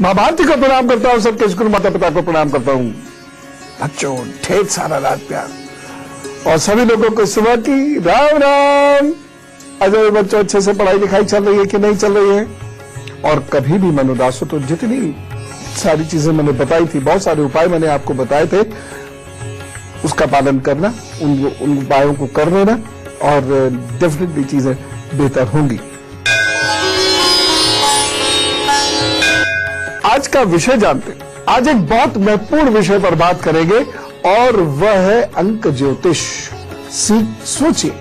माँ भारती को प्रणाम करता हूँ, सबके गुरु माता पिता को प्रणाम करता हूँ। बच्चों ढेर सारा रात प्यार और सभी लोगों को सुबह की राम राम। अजय बच्चों, अच्छे से पढ़ाई लिखाई चल रही है कि नहीं चल रही है? और कभी भी मन उदास हो तो जितनी सारी चीजें मैंने बताई थी, बहुत सारे उपाय मैंने आपको बताए थे, उसका पालन करना, उन उपायों को कर लेना और डेफिनेटली चीजें बेहतर होंगी। आज का विषय जानते हैं। आज एक बहुत महत्वपूर्ण विषय पर बात करेंगे और वह है अंक ज्योतिष। सोचिए,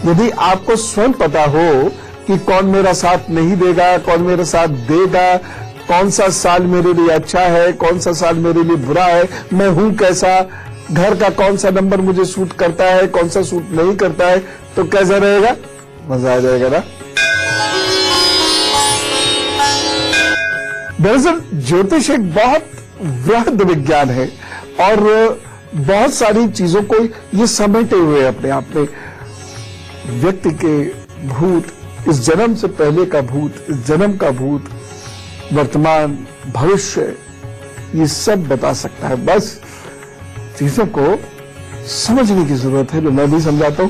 यदि आपको स्वयं पता हो कि कौन मेरा साथ नहीं देगा, कौन मेरा साथ देगा, कौन सा साल मेरे लिए अच्छा है, कौन सा साल मेरे लिए बुरा है, मैं हूं कैसा, घर का कौन सा नंबर मुझे सूट करता है, कौन सा सूट नहीं करता है, तो कैसा रहेगा? मजा आ जाएगा ना। दरअसल ज्योतिष एक बहुत वृहद विज्ञान है और बहुत सारी चीजों को ये समेटे हुए अपने आप में। व्यक्ति के भूत, इस जन्म से पहले का भूत, इस जन्म का भूत, वर्तमान, भविष्य, ये सब बता सकता है। बस चीजों को समझने की जरूरत है। मैं भी समझाता हूं।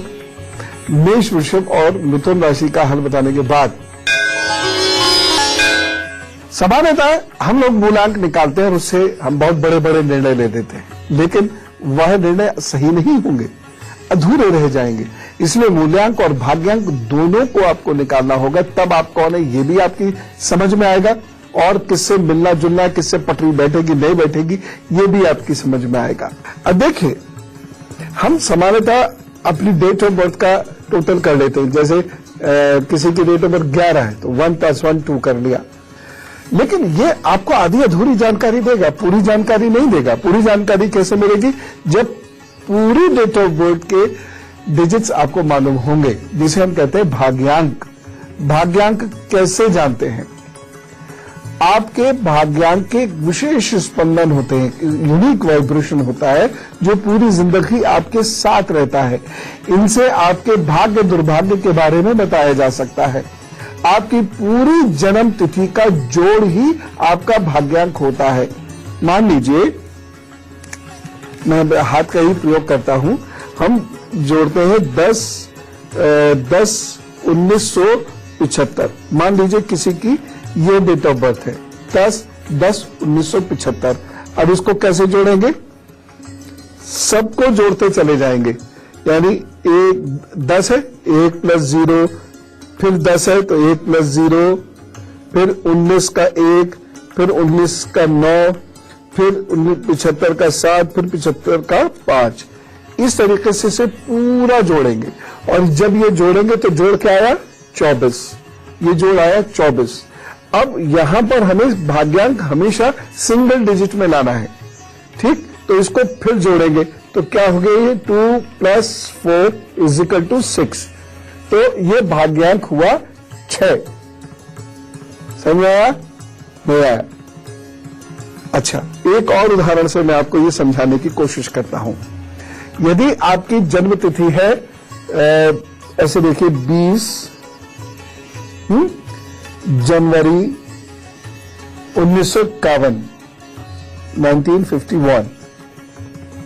मेष, वृषभ और मिथुन राशि का हल बताने के बाद सामान्यतः हम लोग मूलांक निकालते हैं और उससे हम बहुत बड़े बड़े निर्णय ले देते हैं, लेकिन वह निर्णय सही नहीं होंगे, अधूरे रह जाएंगे। इसलिए मूल्यांक और भाग्यांक दोनों को आपको निकालना होगा, तब आप कौन है ये भी आपकी समझ में आएगा और किससे मिलना जुलना, किससे पटरी बैठेगी नहीं बैठेगी, ये भी आपकी समझ में आएगा। अब देखिए, हम सामान्यतः अपनी डेट ऑफ बर्थ का टोटल कर लेते हैं। जैसे किसी की डेट ऑफ बर्थ 11 है तो 1 + 1 2 कर लिया, लेकिन ये आपको आधी अधूरी जानकारी देगा, पूरी जानकारी नहीं देगा। पूरी जानकारी कैसे मिलेगी? जब पूरी डेट ऑफ बर्थ के डिजिट्स आपको मालूम होंगे, जिसे हम कहते हैं भाग्यांक। भाग्यांक कैसे जानते हैं? आपके भाग्यांक के विशेष स्पंदन होते हैं, यूनिक वाइब्रेशन होता है जो पूरी जिंदगी आपके साथ रहता है। इनसे आपके भाग्य दुर्भाग्य के बारे में बताया जा सकता है। आपकी पूरी जन्म तिथि का जोड़ ही आपका भाग्यांक होता है। मान लीजिए, मैं हाथ का ही प्रयोग करता हूं, हम जोड़ते हैं 10/1975। मान लीजिए किसी की ये डेट ऑफ बर्थ है 10/10/1975। अब इसको कैसे जोड़ेंगे? सबको जोड़ते चले जाएंगे। यानी 10 है, 1 + 0, फिर 10 है तो 1 + 0, फिर 19 का 1, फिर 19 का 9, फिर 75 का 7, फिर 75 का 5। इस तरीके से पूरा जोड़ेंगे और जब ये जोड़ेंगे तो जोड़ क्या आया? 24। ये जोड़ आया 24। अब यहां पर हमें भाग्यांक हमेशा सिंगल डिजिट में लाना है, ठीक? तो इसको फिर जोड़ेंगे तो क्या हो गया? ये 2 + 4 = 6। तो ये भाग्यांक हुआ 6। समझ में आया? नहीं आया? अच्छा, एक और उदाहरण से मैं आपको ये समझाने की कोशिश करता हूं। यदि आपकी जन्म तिथि है ऐसे देखिए 20 जनवरी 1951, 1951,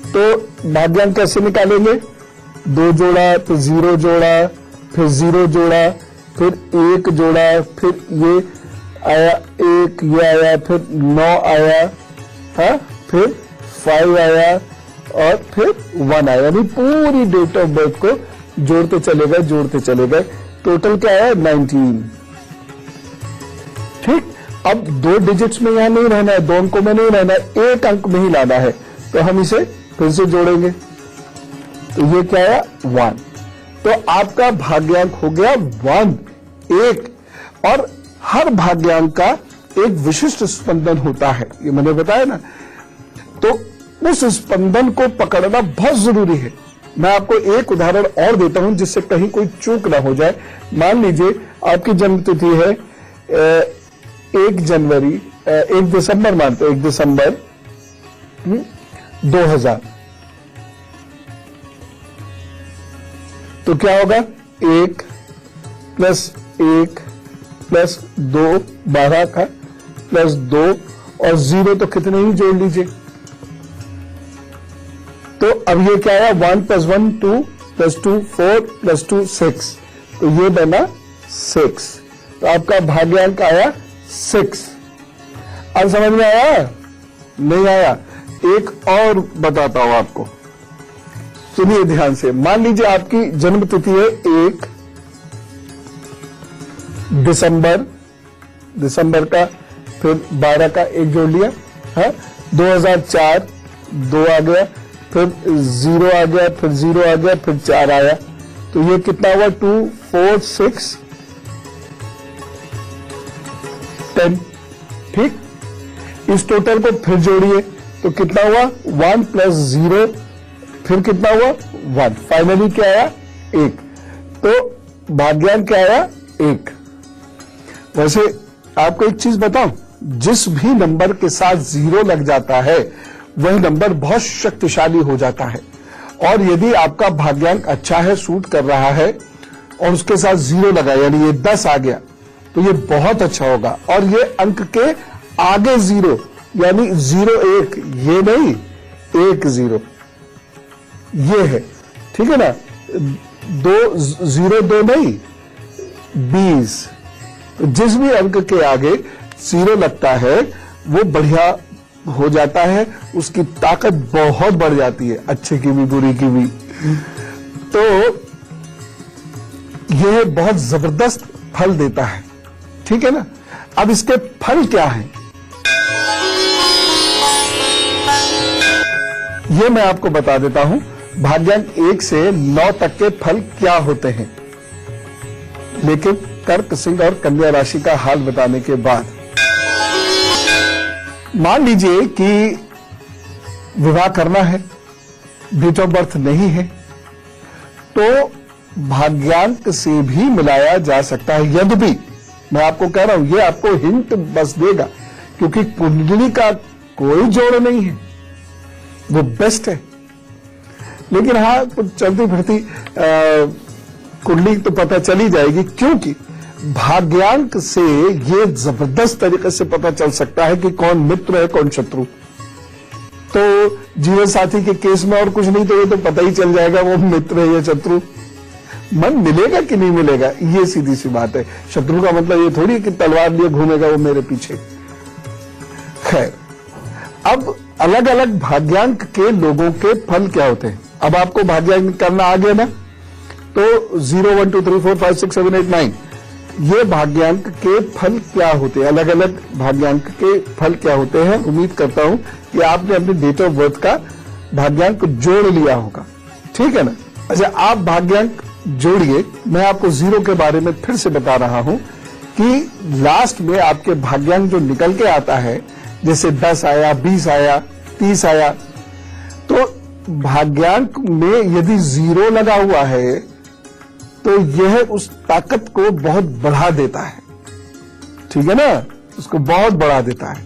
तो भाग्यांक कैसे निकालेंगे? 2 जोड़ा तो 0 जोड़ा, फिर 0 जोड़ा, फिर 1 जोड़ा, फिर ये आया 1, ये आया, फिर 9 आया, हाँ, फिर 5 आया और फिर 1 आया। यानी पूरी डेट ऑफ बर्थ को जोड़ते चले गए। टोटल क्या आया? 19। ठीक। अब 2 डिजिट्स में यहां नहीं रहना है, 2 अंकों में नहीं रहना है, 1 अंक में ही लाना है। तो हम इसे फिर से जोड़ेंगे तो ये क्या आया? 1। तो आपका भाग्यांक हो गया 1। और हर भाग्यांक का एक विशिष्ट स्पंदन होता है, ये मैंने बताया ना। तो उस स्पंदन को पकड़ना बहुत जरूरी है। मैं आपको एक उदाहरण और देता हूं जिससे कहीं कोई चूक ना हो जाए। मान लीजिए आपकी जन्म तिथि है 1 दिसंबर, मानते 1 दिसंबर 2000। तो क्या होगा? 1 + 1 + 2 12 का, +2 और 0 तो कितने ही जोड़ लीजिए। तो अब ये क्या आया, 1 + 1 2 + 2 4 + 2 6, तो ये बना 6। तो आपका भाग्यांक आया 6। अब समझ में आया? नहीं आया? एक और बताता हूं आपको, सुनिए ध्यान से। मान लीजिए आपकी जन्म तिथि है 1 दिसंबर का, फिर 12 का 1 जोड़ लिया है, 2004 2 आ गया, फिर 0 आ गया, फिर 0 आ गया, फिर 4 आया, तो ये कितना हुआ, 2 4 6 10। ठीक, इस टोटल को फिर जोड़िए तो कितना हुआ, 1 + 0, फिर कितना हुआ 1, फाइनली क्या आया 1। तो भाग्यांक क्या आया 1। वैसे आपको एक चीज बताऊं, जिस भी नंबर के साथ 0 लग जाता है वह नंबर बहुत शक्तिशाली हो जाता है। और यदि आपका भाग्यांक अच्छा है, सूट कर रहा है, और उसके साथ 0 लगा यानी ये 10 आ गया, तो ये बहुत अच्छा होगा। और ये अंक के आगे 0 यानी 0 1, ये नहीं 1 0, ये है, ठीक है ना, 2 0 2 नहीं 20। जिस भी अंक के आगे 0 लगता है वो बढ़िया हो जाता है, उसकी ताकत बहुत बढ़ जाती है, अच्छे की भी बुरी की भी। तो यह बहुत जबरदस्त फल देता है, ठीक है ना। अब इसके फल क्या हैं, ये मैं आपको बता देता हूं। भाग्यांक 1 से 9 तक के फल क्या होते हैं, लेकिन कर्क, सिंह और कन्या राशि का हाल बताने के बाद, मान लीजिए कि विवाह करना है, डेट ऑफ बर्थ नहीं है, तो भाग्यांक से भी मिलाया जा सकता है। यद्यपि मैं आपको कह रहा हूं, ये आपको हिंट बस देगा, क्योंकि कुंडली का कोई जोड़ नहीं है, वो बेस्ट है। लेकिन हाँ, कुछ चलती फिरती कुंडली तो पता चली जाएगी, क्योंकि भाग्यांक से ये जबरदस्त तरीके से पता चल सकता है कि कौन मित्र है कौन शत्रु। तो जीवन साथी के केस में और कुछ नहीं तो ये तो पता ही चल जाएगा वो मित्र है या शत्रु। मन मिलेगा कि नहीं मिलेगा, ये सीधी सी बात है। शत्रु का मतलब ये थोड़ी कि तलवार लिए घूमेगा वो मेरे पीछे। खैर, अब अलग अलग भाग्यांक के लोगों के फल क्या होते हैं। अब आपको भाग्यांक करना आ गया ना, तो 0 1 2 3 4 5 6 7 8 9 ये भाग्यांक के फल क्या होते हैं, अलग अलग भाग्यांक के फल क्या होते हैं। उम्मीद करता हूं कि आपने अपनी डेट ऑफ बर्थ का भाग्यांक जोड़ लिया होगा, ठीक है ना। अच्छा, आप भाग्यांक जोड़िए। मैं आपको 0 के बारे में फिर से बता रहा हूं कि लास्ट में आपके भाग्यांक जो निकल के आता है, जैसे 10 आया, 20 आया, 30 आया, तो भाग्यांक में यदि 0 लगा हुआ है तो यह उस ताकत को बहुत बढ़ा देता है, ठीक है ना, उसको बहुत बढ़ा देता है।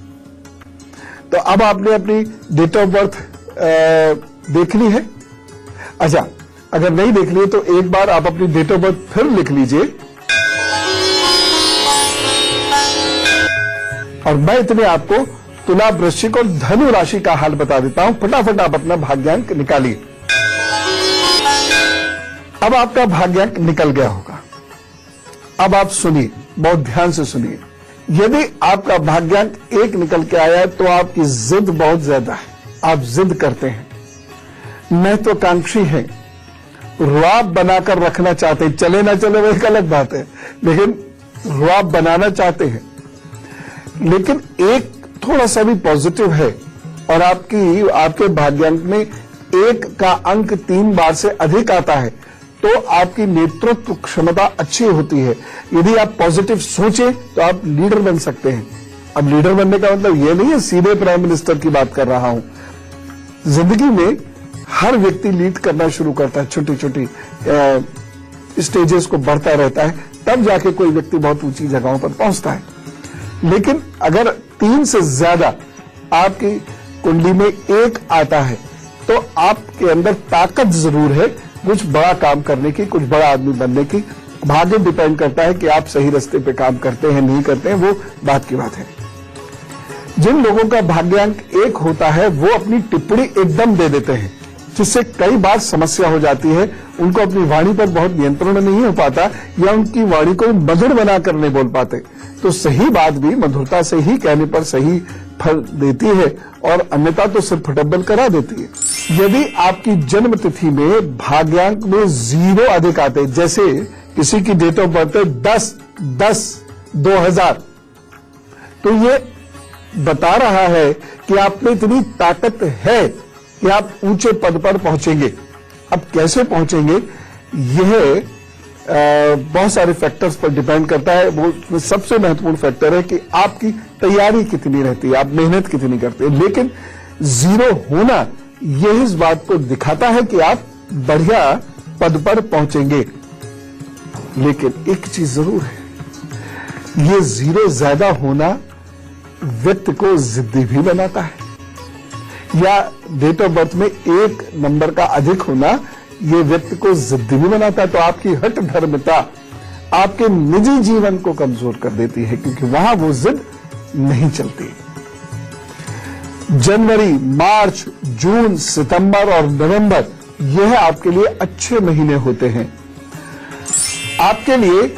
तो अब आपने अपनी डेट ऑफ बर्थ देख ली है। अच्छा, अगर नहीं देख ली तो एक बार आप अपनी डेट ऑफ बर्थ फिर लिख लीजिए, और मैं इतने आपको तुला, वृश्चिक और धनु राशि का हाल बता देता हूं। फटाफट आप अपना भाग्यांक निकालिए। अब आपका भाग्यांक निकल गया होगा। अब आप सुनिए, बहुत ध्यान से सुनिए। यदि आपका भाग्यांक 1 निकल के आया है तो आपकी जिद बहुत ज्यादा है, आप जिद करते हैं, महत्वाकांक्षी हैं, रुआब बनाकर रखना चाहते हैं। चले ना चले वो एक अलग बात है, लेकिन रुआब बनाना चाहते हैं। लेकिन एक थोड़ा सा भी पॉजिटिव है, और आपके भाग्यांक में 1 का अंक 3 बार से अधिक आता है, तो आपकी नेतृत्व क्षमता अच्छी होती है। यदि आप पॉजिटिव सोचें तो आप लीडर बन सकते हैं। अब लीडर बनने का मतलब ये नहीं है सीधे प्राइम मिनिस्टर की बात कर रहा हूं। जिंदगी में हर व्यक्ति लीड करना शुरू करता है, छोटी छोटी स्टेजेस को बढ़ता रहता है, तब जाके कोई व्यक्ति बहुत ऊंची जगहों पर पहुंचता है। लेकिन अगर 3 से ज्यादा आपकी कुंडली में 1 आता है तो आपके अंदर ताकत जरूर है कुछ बड़ा काम करने की, कुछ बड़ा आदमी बनने की। भाग्य डिपेंड करता है कि आप सही रास्ते पे काम करते हैं नहीं करते हैं, वो बात की बात है। जिन लोगों का भाग्यांक 1 होता है वो अपनी टिप्पणी एकदम दे देते हैं, जिससे कई बार समस्या हो जाती है। उनको अपनी वाणी पर बहुत नियंत्रण नहीं हो पाता या उनकी वाणी को मधुर बनाकर नहीं बोल पाते। तो सही बात भी मधुरता से ही कहने पर सही फल देती है और अन्यथा तो सिर्फ फटब्बल करा देती है। यदि आपकी जन्म तिथि में भाग्यांक में 0 अधिक आते, जैसे किसी की डेट ऑफ बर्थ है 10/10/2000, तो ये बता रहा है कि आप में इतनी ताकत है कि आप ऊंचे पद पर पहुंचेंगे। अब कैसे पहुंचेंगे, यह बहुत सारे फैक्टर्स पर डिपेंड करता है। वो सबसे महत्वपूर्ण फैक्टर है कि आपकी तैयारी कितनी रहती है, आप मेहनत कितनी करते हैं। लेकिन 0 होना यह इस बात को दिखाता है कि आप बढ़िया पद पर पहुंचेंगे। लेकिन एक चीज जरूर है, ये 0 ज्यादा होना व्यक्ति को जिद्दी भी बनाता है, या डेट ऑफ बर्थ में 1 नंबर का अधिक होना ये व्यक्ति को जिद्दी भी बनाता है। तो आपकी हठ धर्मता आपके निजी जीवन को कमजोर कर देती है, क्योंकि वहां वो जिद नहीं चलती। जनवरी, मार्च, जून, सितंबर और नवंबर यह आपके लिए अच्छे महीने होते हैं। आपके लिए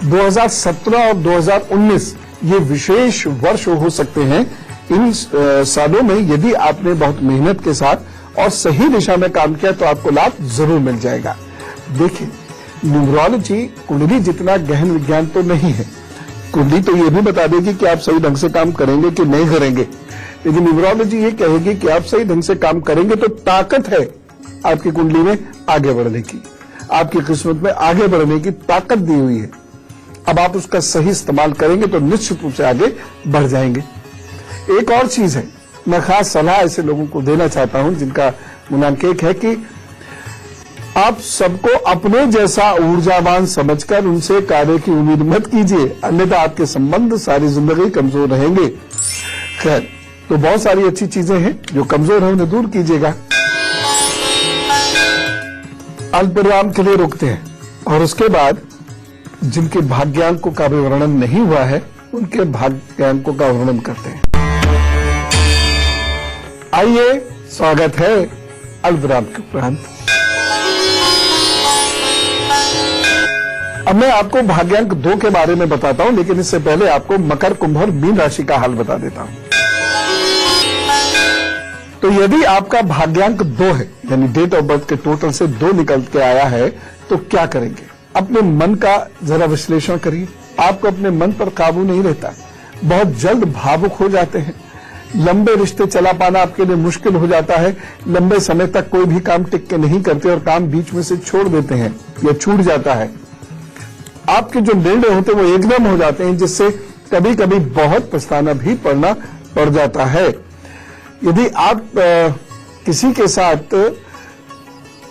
2017 और 2019 ये विशेष वर्ष हो सकते हैं। इन सालों में यदि आपने बहुत मेहनत के साथ और सही दिशा में काम किया तो आपको लाभ जरूर मिल जाएगा। देखिए, न्यूमरोलॉजी कुंडली जितना गहन विज्ञान तो नहीं है। कुंडली तो ये भी बता देगी कि आप सही ढंग से काम करेंगे कि नहीं करेंगे, लेकिन न्यूमरोलॉजी ये कहेगी कि आप सही ढंग से काम करेंगे तो ताकत है आपकी कुंडली में आगे बढ़ने की, आपकी किस्मत में आगे बढ़ने की ताकत दी हुई है। अब आप उसका सही इस्तेमाल करेंगे तो निश्चित रूप से आगे बढ़ जाएंगे। एक और चीज है, मैं खास सलाह ऐसे लोगों को देना चाहता हूं जिनका गुणांक 1 है, कि आप सबको अपने जैसा ऊर्जावान समझकर उनसे कार्य की उम्मीद मत कीजिए, अन्यथा आपके संबंध सारी जिंदगी कमजोर रहेंगे। खैर, तो बहुत सारी अच्छी चीजें हैं, जो कमजोर है उन्हें दूर कीजिएगा। अल्पविराम के लिए रुकते हैं और उसके बाद जिनके भाग्यांकों का भी वर्णन नहीं हुआ है उनके भाग्यांकों का वर्णन करते हैं। आइए, स्वागत है अल्पविराम के उपरांत। अब मैं आपको भाग्यांक 2 के बारे में बताता हूं, लेकिन इससे पहले आपको मकर, कुंभ और मीन राशि का हाल बता देता हूं। तो यदि आपका भाग्यांक 2 है, यानी डेट ऑफ बर्थ के टोटल से 2 निकल के आया है, तो क्या करेंगे? अपने मन का जरा विश्लेषण करिए। आपको अपने मन पर काबू नहीं रहता, बहुत जल्द भावुक हो जाते हैं, लंबे रिश्ते चला पाना आपके लिए मुश्किल हो जाता है, लंबे समय तक कोई भी काम टिक के नहीं करते और काम बीच में से छोड़ देते हैं या छूट जाता है। आपके जो निर्णय होते हैं वो एकदम हो जाते हैं, जिससे कभी कभी बहुत पछताना भी पड़ जाता है। यदि आप किसी के साथ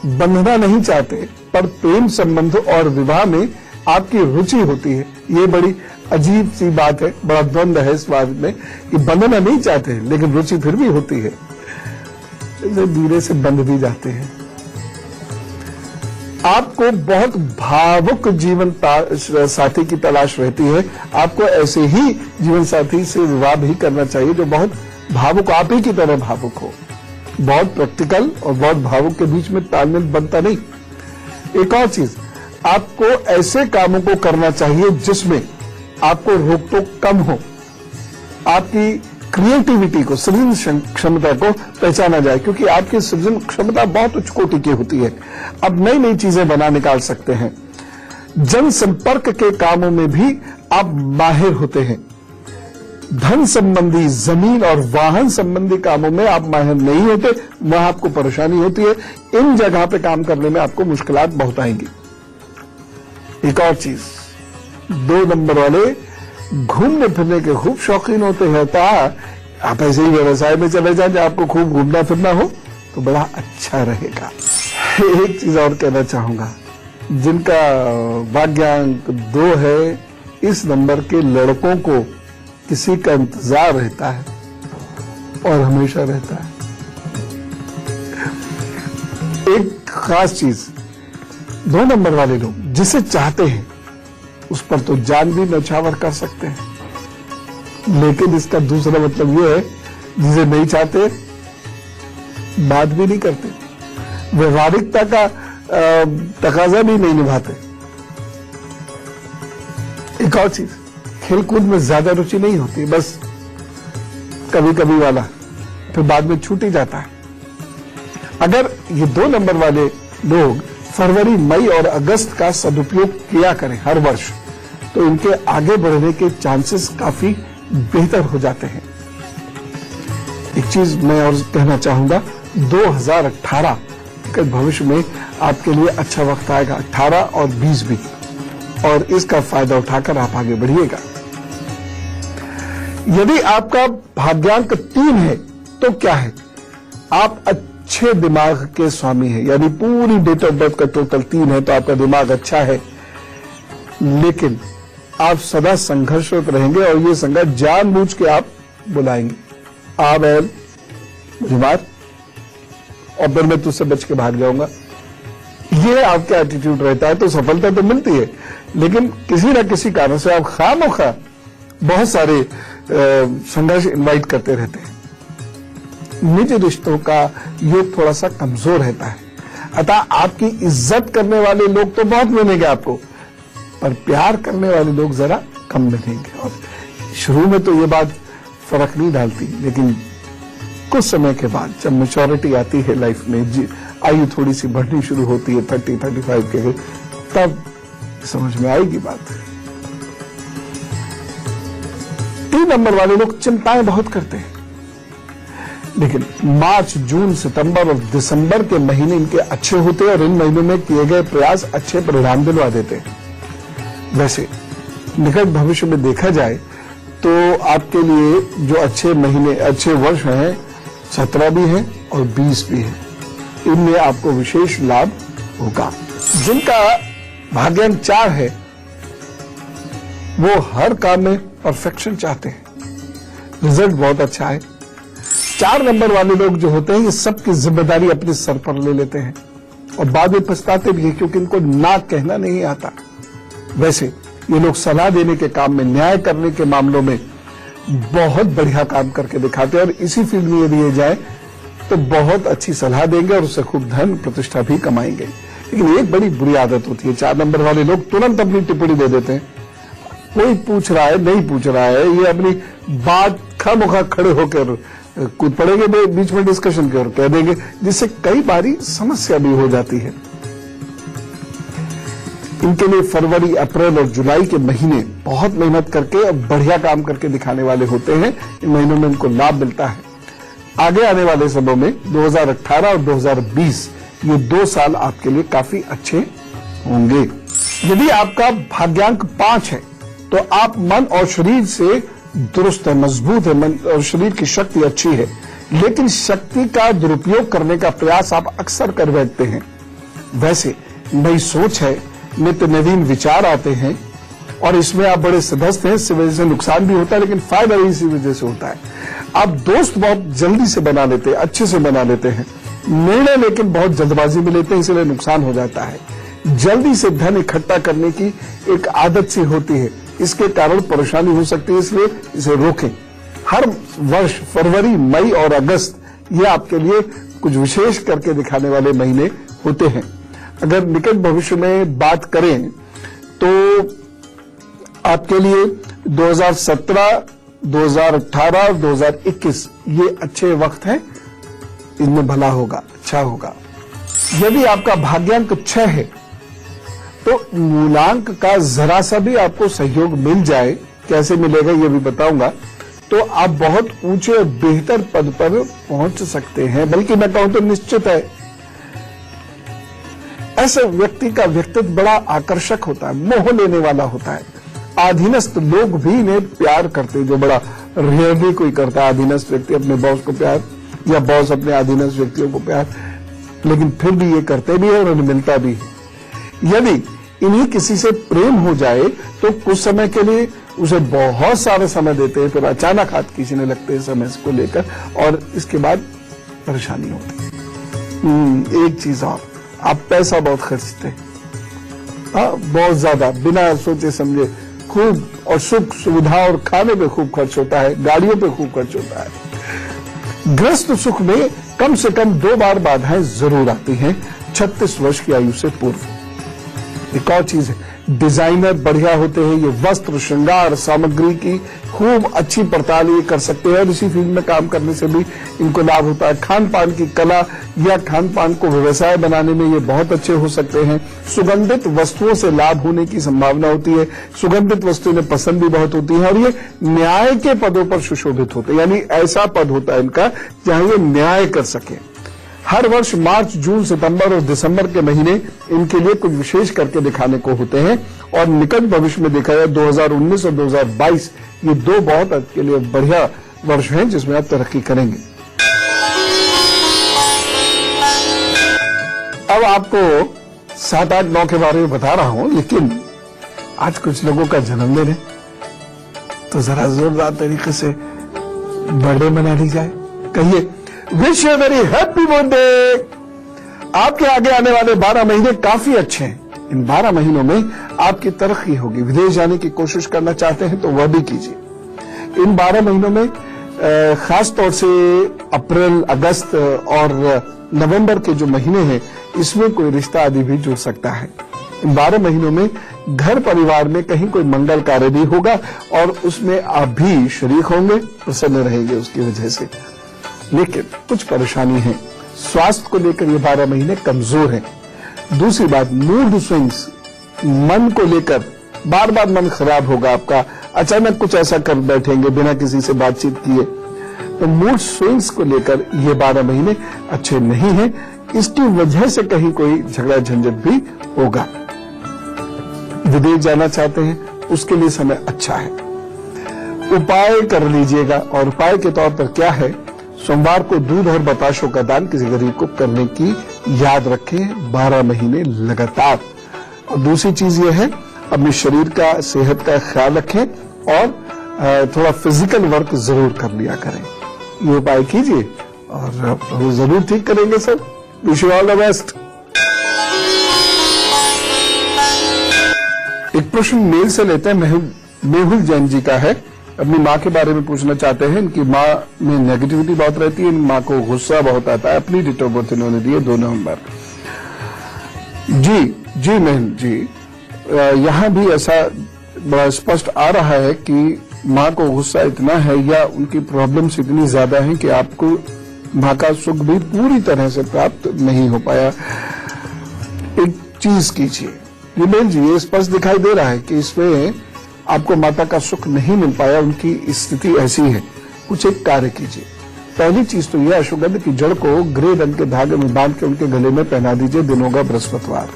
बंधना नहीं चाहते पर प्रेम संबंध और विवाह में आपकी रुचि होती है, ये बड़ी अजीब सी बात है, बड़ा द्वंद्व है इस बात में कि बंधना नहीं चाहते हैं लेकिन रुचि फिर भी होती है, धीरे से बंध भी जाते हैं। आपको बहुत भावुक जीवन साथी की तलाश रहती है। आपको ऐसे ही जीवन साथी से विवाह भी करना चाहिए जो बहुत भावुक, आप ही की तरह भावुक हो। बहुत प्रैक्टिकल और बहुत भावुक के बीच में तालमेल बनता नहीं। एक और चीज, आपको ऐसे कामों को करना चाहिए जिसमें आपको रोक टोक कम हो, आपकी क्रिएटिविटी को, सृजन क्षमता को पहचाना जाए, क्योंकि आपकी सृजन क्षमता बहुत उच्च कोटि की होती है। अब नई नई चीजें बना निकाल सकते हैं। जनसंपर्क के कामों में भी आप माहिर होते हैं। धन संबंधी, जमीन और वाहन संबंधी कामों में आप माहिर नहीं होते, वहां आपको परेशानी होती है। इन जगह पे काम करने में आपको मुश्किलात बहुत आएंगी। एक और चीज, 2 नंबर वाले घूमने फिरने के खूब शौकीन होते हैं। आप ऐसे ही व्यवसाय में चले जाए जहां आपको खूब घूमना फिरना हो तो बड़ा अच्छा रहेगा। एक चीज और कहना चाहूंगा, जिनका भाग्यांक 2 है, इस नंबर के लड़कों को किसी का इंतजार रहता है और हमेशा रहता है। एक खास चीज, 2 नंबर वाले लोग जिसे चाहते हैं उस पर तो जान भी न्यौछावर कर सकते हैं। लेकिन इसका दूसरा मतलब ये है, जिसे नहीं चाहते बात भी नहीं करते, व्यवहारिकता का तकाजा भी नहीं निभाते। एक और चीज, खेलकूद में ज्यादा रुचि नहीं होती, बस कभी कभी वाला, फिर बाद में छूट ही जाता है। अगर ये 2 नंबर वाले लोग फरवरी, मई और अगस्त का सदुपयोग किया करें हर वर्ष, तो इनके आगे बढ़ने के चांसेस काफी बेहतर हो जाते हैं। एक चीज मैं और कहना चाहूंगा, 2018 के भविष्य में आपके लिए अच्छा वक्त आएगा, 18 और 20 भी, और इसका फायदा उठाकर आप आगे बढ़िएगा। यदि आपका भाग्यांक 3 है तो क्या है? आप अच्छे दिमाग के स्वामी हैं, यानी पूरी डेट ऑफ बर्थ का टोटल 3 है तो आपका दिमाग अच्छा है, लेकिन आप सदा संघर्षरत रहेंगे और ये संघर्ष जानबूझ के आप बुलाएंगे, आ बैल मुझे मार और फिर मैं तुझसे बच के भाग जाऊंगा। ये आपका एटीट्यूड रहता है तो सफलता तो मिलती है, लेकिन किसी न किसी कारण से आप खामोखा बहुत सारे संघर्ष इनवाइट करते रहते हैं। निज रिश्तों का योग थोड़ा सा कमजोर रहता है, अतः आपकी इज्जत करने वाले लोग तो बहुत मिलेंगे आपको, पर प्यार करने वाले लोग जरा कम मिलेंगे। और शुरू में तो ये बात फर्क नहीं डालती, लेकिन कुछ समय के बाद जब मैच्योरिटी आती है लाइफ में, आयु थोड़ी सी बढ़नी शुरू होती है 30-35 के, तब समझ में आएगी बात। 3 नंबर वाले लोग चिंताएं बहुत करते हैं, लेकिन मार्च, जून, सितंबर और दिसंबर के महीने इनके अच्छे होते हैं और इन महीनों में किए गए प्रयास अच्छे परिणाम दिलवा देते हैं। वैसे निकट भविष्य में देखा जाए तो आपके लिए जो अच्छे महीने, अच्छे वर्ष हैं, 17 भी हैं और 20 भी हैं, इनमें आपको विशेष लाभ होगा। जिनका भाग्यांक 4 है वो हर काम में परफेक्शन चाहते हैं, रिजल्ट बहुत अच्छा है। 4 नंबर वाले लोग जो होते हैं ये सबकी जिम्मेदारी अपने सर पर ले लेते हैं और बाद में पछताते भी हैं, क्योंकि इनको ना कहना नहीं आता। वैसे ये लोग सलाह देने के काम में, न्याय करने के मामलों में बहुत बढ़िया काम करके दिखाते हैं और इसी फील्ड में यदि ये जाए तो बहुत अच्छी सलाह देंगे और उससे खूब धन प्रतिष्ठा भी कमाएंगे। लेकिन एक बड़ी बुरी आदत होती है, 4 नंबर वाले लोग तुरंत अपनी टिप्पणी दे देते हैं। कोई पूछ रहा है, नहीं पूछ रहा है, ये अपनी बात खामोखा खड़े होकर कूद पड़ेंगे बीच में डिस्कशन के और कह देंगे, जिससे कई बारी समस्या भी हो जाती है। इनके लिए फरवरी, अप्रैल और जुलाई के महीने बहुत मेहनत करके और बढ़िया काम करके दिखाने वाले होते हैं। इन महीनों में इनको लाभ मिलता है। आगे आने वाले समय में 2018 और 2020 ये 2 साल आपके लिए काफी अच्छे होंगे। यदि आपका भाग्यांक 5 है तो आप मन और शरीर से दुरुस्त है, मजबूत है, मन और शरीर की शक्ति अच्छी है, लेकिन शक्ति का दुरुपयोग करने का प्रयास आप अक्सर कर बैठते हैं। वैसे नई सोच है, नित्य नवीन विचार आते हैं और इसमें आप बड़े सदस्य हैं, इससे वजह से नुकसान भी होता है, लेकिन फायदा इसी वजह से होता है। आप दोस्त बहुत जल्दी से बना लेते हैं, अच्छे से बना लेते हैं, निर्णय लेकिन बहुत जल्दबाजी में लेते हैं, इसलिए नुकसान हो जाता है। जल्दी से धन इकट्ठा करने की एक आदत सी होती है, इसके कारण परेशानी हो सकती है, इसलिए इसे रोकें। हर वर्ष फरवरी, मई और अगस्त ये आपके लिए कुछ विशेष करके दिखाने वाले महीने होते हैं। अगर निकट भविष्य में बात करें तो आपके लिए 2017, 2018 और 2021 ये अच्छे वक्त हैं, इनमें भला होगा, अच्छा होगा। यदि आपका भाग्यांक 6 है तो मूलांक का जरा सा भी आपको सहयोग मिल जाए, कैसे मिलेगा ये भी बताऊंगा, तो आप बहुत ऊंचे और बेहतर पद पर पहुंच सकते हैं, बल्कि मैं कहूं तो निश्चित है। ऐसे व्यक्ति का व्यक्तित्व बड़ा आकर्षक होता है, मोह लेने वाला होता है। अधीनस्थ लोग भी इन्हें प्यार करते हैं, जो बड़ा रेयरली कोई करता है अधीनस्थ व्यक्ति अपने बॉस को प्यार, या बॉस अपने अधीनस्थ व्यक्तियों को प्यार, लेकिन फिर भी ये करते भी है और उन्हें मिलता भी है। यदि इन्हीं किसी से प्रेम हो जाए तो कुछ समय के लिए उसे बहुत सारे समय देते हैं, फिर अचानक हाथ खींचने लगते हैं समय को लेकर और इसके बाद परेशानी होती है। एक चीज और, आप पैसा बहुत खर्चते हैं, बहुत ज्यादा, बिना सोचे समझे खूब और सुख सुविधा और खाने पे खूब खर्च होता है, गाड़ियों पे खूब खर्च होता है। गृहस्थ सुख में कम से कम 2 बार बाधाएं जरूर आती हैं 36 वर्ष की आयु से पूर्व। एक और चीज है, डिजाइनर बढ़िया होते हैं, ये वस्त्र श्रृंगार सामग्री की खूब अच्छी पड़ताल ये कर सकते हैं और इसी फील्ड में काम करने से भी इनको लाभ होता है। खान पान की कला या खान पान को व्यवसाय बनाने में ये बहुत अच्छे हो सकते हैं। सुगंधित वस्तुओं से लाभ होने की संभावना होती है, सुगंधित वस्तुएं पसंद भी बहुत होती हैं और ये न्याय के पदों पर सुशोभित होते हैं, यानी ऐसा पद होता है इनका जहां ये न्याय कर सके। हर वर्ष मार्च, जून, सितंबर और दिसंबर के महीने इनके लिए कुछ विशेष करके दिखाने को होते हैं और निकट भविष्य में देखा जाए 2019 और 2022 ये 2 बहुत आपके लिए बढ़िया वर्ष हैं जिसमें आप तरक्की करेंगे। अब आपको 7, 8, 9 के बारे में बता रहा हूं, लेकिन आज कुछ लोगों का जन्मदिन है तो जरा जोरदार तरीके से बर्थडे मना ली जाए। कहिए wish you very happy birthday. आपके आगे आने वाले 12 महीने काफी अच्छे हैं। इन 12 महीनों में आपकी तरक्की होगी। विदेश जाने की कोशिश करना चाहते हैं तो वह भी कीजिए। इन 12 महीनों में खास तौर से अप्रैल, अगस्त और नवंबर के जो महीने हैं इसमें कोई रिश्ता आदि भी जुड़ सकता है। इन 12 महीनों में घर परिवार में कहीं कोई मंगल कार्य भी होगा और उसमें आप भी शरीक होंगे, प्रसन्न रहेंगे उसकी वजह से। लेकिन कुछ परेशानी है, स्वास्थ्य को लेकर ये 12 महीने कमजोर हैं। दूसरी बात, मूड स्विंग्स, मन को लेकर बार बार मन खराब होगा आपका, अचानक कुछ ऐसा कर बैठेंगे बिना किसी से बातचीत किए, तो मूड स्विंग्स को लेकर ये 12 महीने अच्छे नहीं हैं। इसकी वजह से कहीं कोई झगड़ा झंझट भी होगा। विदेश जाना चाहते हैं उसके लिए समय अच्छा है, उपाय कर लीजिएगा और उपाय के तौर पर क्या है, सोमवार को दूध और बताशों का दान किसी गरीब को करने की याद रखें 12 महीने लगातार। और दूसरी चीज ये है, अपने शरीर का, सेहत का ख्याल रखें और थोड़ा फिजिकल वर्क जरूर कर लिया करें। ये उपाय कीजिए और वो जरूर ठीक करेंगे सब। Wish you all the best. एक प्रश्न मेल से लेते हैं, मेहुल जैन जी का है। अपनी माँ के बारे में पूछना चाहते हैं। इनकी माँ में नेगेटिविटी बहुत रहती है, इन माँ को गुस्सा बहुत आता है। अपनी डेट ऑफ बर्थ इन्होंने दी है 2 नवंबर। जी मेहुल जी, यहाँ भी ऐसा बड़ा स्पष्ट आ रहा है कि माँ को गुस्सा इतना है या उनकी प्रॉब्लम्स इतनी ज्यादा हैं कि आपको माँ का सुख भी पूरी तरह से प्राप्त नहीं हो पाया। एक चीज कीजिए, मेहुल जी, ये स्पष्ट दिखाई दे रहा है कि इसमें आपको माता का सुख नहीं मिल पाया, उनकी स्थिति ऐसी है। कुछ एक कार्य कीजिए। पहली चीज तो यह, अश्वगंध की जड़ को ग्रे रंग के धागे में बांध के उनके गले में पहना दीजिए, दिन होगा बृहस्पतिवार।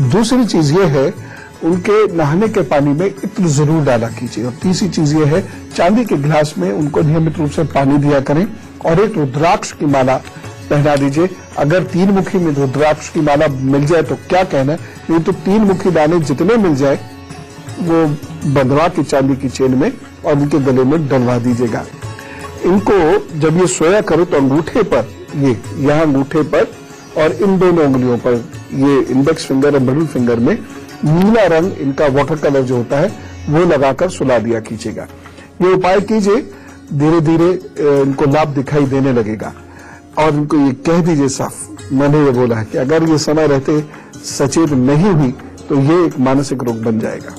दूसरी चीज यह है, उनके नहाने के पानी में इत्र जरूर डाला कीजिए। और तीसरी चीज यह है, चांदी के गिलास में उनको नियमित रूप से पानी दिया करें और एक रुद्राक्ष की माला पहना दीजिए। अगर 3 मुखी में रुद्राक्ष की माला मिल जाए तो क्या कहना, नहीं तो 3 मुखी दाने जितने मिल जाए वो बंधवा की चांदी की चेन में और इनके गले में डलवा दीजिएगा। इनको जब ये सोया करो तो अंगूठे पर, ये यहाँ अंगूठे पर और इन दोनों उंगलियों पर, ये इंडेक्स फिंगर और मिडिल फिंगर में नीला रंग, इनका वाटर कलर जो होता है वो लगाकर सुला दिया कीजिएगा। ये उपाय कीजिए, धीरे धीरे इनको लाभ दिखाई देने लगेगा। और इनको ये कह दीजिए साफ, मैंने ये बोला है कि अगर ये समय रहते सचेत नहीं हुई तो ये एक मानसिक रोग बन जाएगा।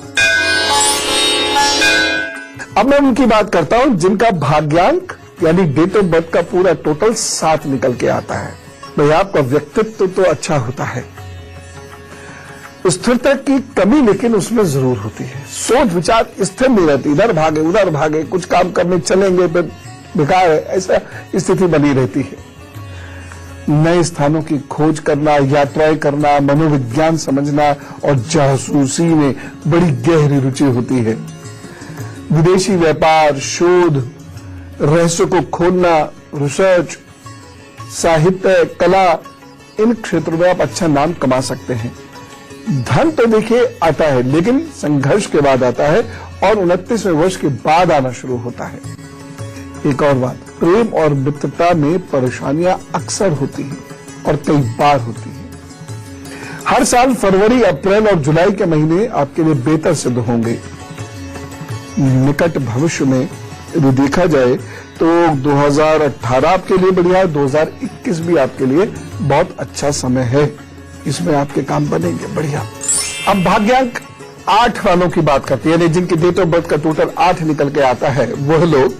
अब मैं उनकी बात करता हूं जिनका भाग्यांक यानी डेट ऑफ बर्थ का पूरा टोटल 7 निकल के आता है। भाई, आपका व्यक्तित्व तो अच्छा होता है, स्थिरता की कमी लेकिन उसमें जरूर होती है। सोच विचार स्थिर नहीं रहती, इधर भागे उधर भागे, कुछ काम करने चलेंगे फिर बेकार है, ऐसा स्थिति बनी रहती है। नए स्थानों की खोज करना, यात्राएं करना, मनोविज्ञान समझना और जासूसी में बड़ी गहरी रुचि होती है। विदेशी व्यापार, शोध, रहस्य को खोलना, रिसर्च, साहित्य, कला, इन क्षेत्रों में आप अच्छा नाम कमा सकते हैं। धन तो देखिए आता है लेकिन संघर्ष के बाद आता है और 29वें वर्ष के बाद आना शुरू होता है। एक और बात, प्रेम और मित्रता में परेशानियां अक्सर होती हैं और कई बार होती हैं। हर साल फरवरी, अप्रैल और जुलाई के महीने आपके लिए बेहतर सिद्ध होंगे। निकट भविष्य में यदि देखा जाए तो 2018 आपके लिए बढ़िया है, 2021 भी आपके लिए बहुत अच्छा समय है, इसमें आपके काम बनेंगे बढ़िया। अब भाग्यांक 8 वालों की बात करते हैं, यानी जिनकी डेट ऑफ बर्थ का टोटल 8 निकल के आता है, वह लोग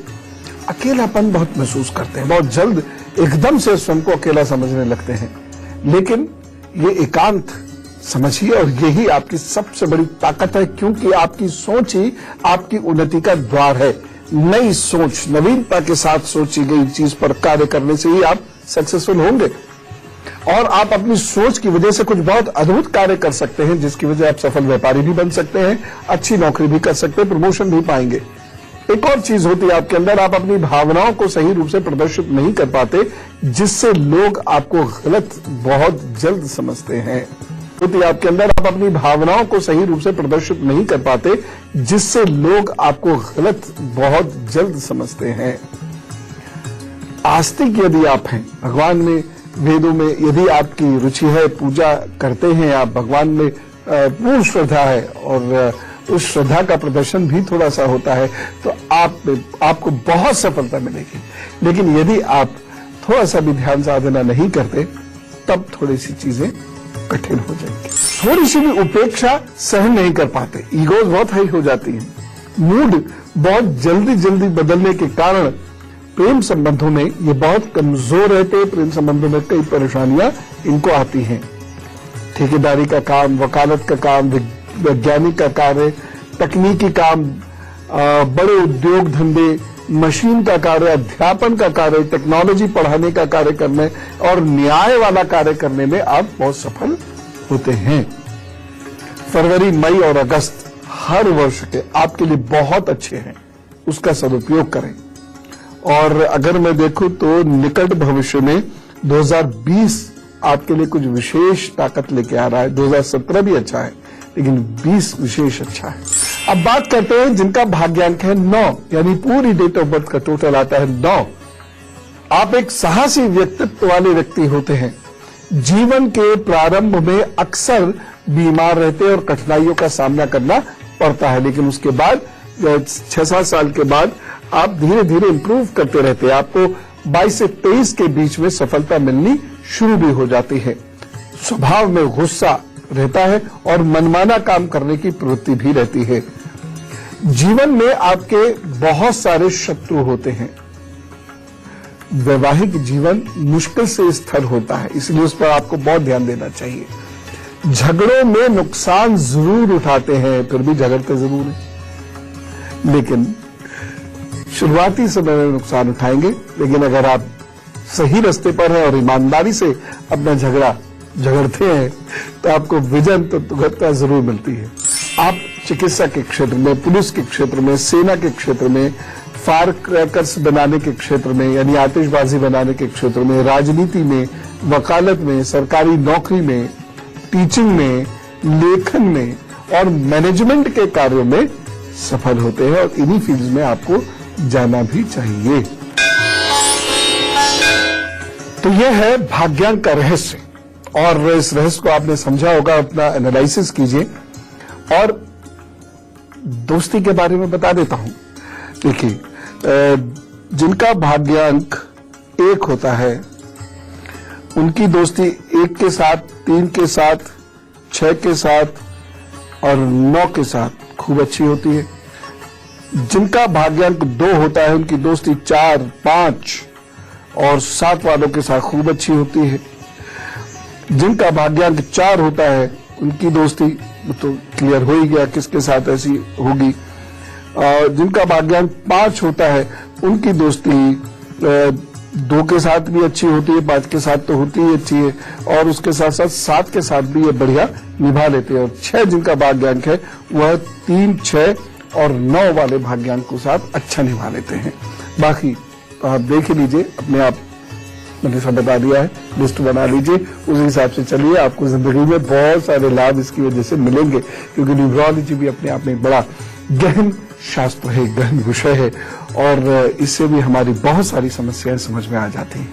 अकेलापन बहुत महसूस करते हैं, बहुत जल्द एकदम से स्वयं को अकेला समझने लगते हैं। लेकिन ये एकांत समझिए और यही आपकी सबसे बड़ी ताकत है, क्योंकि आपकी सोच ही आपकी उन्नति का द्वार है। नई सोच, नवीनता के साथ सोची गई चीज पर कार्य करने से ही आप सक्सेसफुल होंगे और आप अपनी सोच की वजह से कुछ बहुत अद्भुत कार्य कर सकते हैं, जिसकी वजह आप सफल व्यापारी भी बन सकते हैं, अच्छी नौकरी भी कर सकते हैं, प्रमोशन भी पाएंगे। एक और चीज होती है आपके अंदर, आप अपनी भावनाओं को सही रूप से प्रदर्शित नहीं कर पाते, जिससे लोग आपको गलत बहुत जल्द समझते हैं। होती है आपके अंदर, आप अपनी भावनाओं को सही रूप से प्रदर्शित नहीं कर पाते, जिससे लोग आपको गलत बहुत जल्द समझते हैं। आस्तिक यदि आप हैं, भगवान में, वेदों में यदि आपकी रुचि है, पूजा करते हैं आप, भगवान में पूर्ण श्रद्धा है और उस श्रद्धा का प्रदर्शन भी थोड़ा सा होता है, तो आपको बहुत सफलता मिलेगी। लेकिन यदि आप थोड़ा सा भी ध्यान साधना नहीं करते, तब थोड़ी सी चीजें कठिन हो जाएंगी। थोड़ी सी भी उपेक्षा सहन नहीं कर पाते, ईगोज बहुत हाई हो जाती है, मूड बहुत जल्दी जल्दी बदलने के कारण प्रेम संबंधों में ये बहुत कमजोर रहते हैं। प्रेम संबंधों में कई परेशानियां इनको आती हैं। ठेकेदारी का काम, वकालत का काम, वैज्ञानिक का कार्य, तकनीकी काम, बड़े उद्योग धंधे, मशीन का कार्य, अध्यापन का कार्य, टेक्नोलॉजी पढ़ाने का कार्य करने और न्याय वाला कार्य करने में आप बहुत सफल होते हैं। फरवरी, मई और अगस्त हर वर्ष के आपके लिए बहुत अच्छे हैं, उसका सदुपयोग करें। और अगर मैं देखूं तो निकट भविष्य में 2020 आपके लिए कुछ विशेष ताकत लेके आ रहा है। 2017 भी अच्छा है, लेकिन 20 विशेष अच्छा है। अब बात करते हैं जिनका भाग्यांक है 9, यानी पूरी डेट ऑफ बर्थ का टोटल आता है 9। आप एक साहसी व्यक्तित्व वाले व्यक्ति होते हैं। जीवन के प्रारंभ में अक्सर बीमार रहते हैं और कठिनाइयों का सामना करना पड़ता है, लेकिन उसके बाद 6-7 साल के बाद आप धीरे धीरे इंप्रूव करते रहते हैं। आपको 22 से 23 के बीच में सफलता मिलनी शुरू भी हो जाती है। स्वभाव में गुस्सा रहता है और मनमाना काम करने की प्रवृत्ति भी रहती है। जीवन में आपके बहुत सारे शत्रु होते हैं। वैवाहिक जीवन मुश्किल से स्थिर होता है, इसलिए उस पर आपको बहुत ध्यान देना चाहिए। झगड़ों में नुकसान जरूर उठाते हैं, फिर भी झगड़ते जरूर हैं, लेकिन शुरुआती समय में नुकसान उठाएंगे। लेकिन अगर आप सही रास्ते पर हैं और ईमानदारी से अपना झगड़ते हैं तो आपको विजय तुरंत जरूर मिलती है। आप चिकित्सा के क्षेत्र में, पुलिस के क्षेत्र में, सेना के क्षेत्र में, फायर क्रैकर्स बनाने के क्षेत्र में यानी आतिशबाजी बनाने के क्षेत्र में, राजनीति में, वकालत में, सरकारी नौकरी में, टीचिंग में, लेखन में और मैनेजमेंट के कार्यों में सफल होते हैं और इन्हीं फील्ड में आपको जाना भी चाहिए। तो यह है भाग्यांक का रहस्य और इस रहस्य को आपने समझा होगा, अपना एनालिसिस कीजिए। और दोस्ती के बारे में बता देता हूं। देखिए, जिनका भाग्यांक 1 होता है उनकी दोस्ती 1 के साथ, 3 के साथ, 6 के साथ और 9 के साथ खूब अच्छी होती है। जिनका भाग्यांक 2 होता है उनकी दोस्ती 4, 5 और 7 वालों के साथ खूब अच्छी होती है। जिनका भाग्यांक 4 होता है उनकी दोस्ती तो क्लियर हो ही गया किसके साथ ऐसी होगी। जिनका भाग्यांक 5 होता है उनकी दोस्ती 2 के साथ भी अच्छी होती है, 5 के साथ तो होती ही अच्छी है और उसके साथ साथ 7 के साथ भी ये बढ़िया निभा लेते हैं। और 6 जिनका भाग्यांक है वह 3, 6 और 9 वाले भाग्यांक के साथ अच्छा निभा लेते हैं। बाकी तो आप देख लीजिए, अपने आप मैंने सब बता दिया है, लिस्ट बना लीजिए, उस हिसाब से चलिए। आपको जिंदगी में बहुत सारे लाभ इसकी वजह से मिलेंगे, क्योंकि न्यूमरोलॉजी भी अपने आप में बड़ा गहन शास्त्र है, गहन विषय है और इससे भी हमारी बहुत सारी समस्याएं समझ में आ जाती हैं।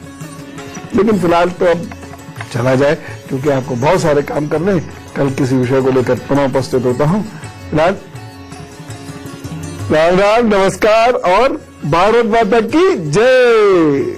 लेकिन फिलहाल तो अब चला जाए, क्योंकि आपको बहुत सारे काम करने। कल किसी विषय को लेकर पुनः उपस्थित होता हूं। फिलहाल राम राम, नमस्कार और भारत माता की जय।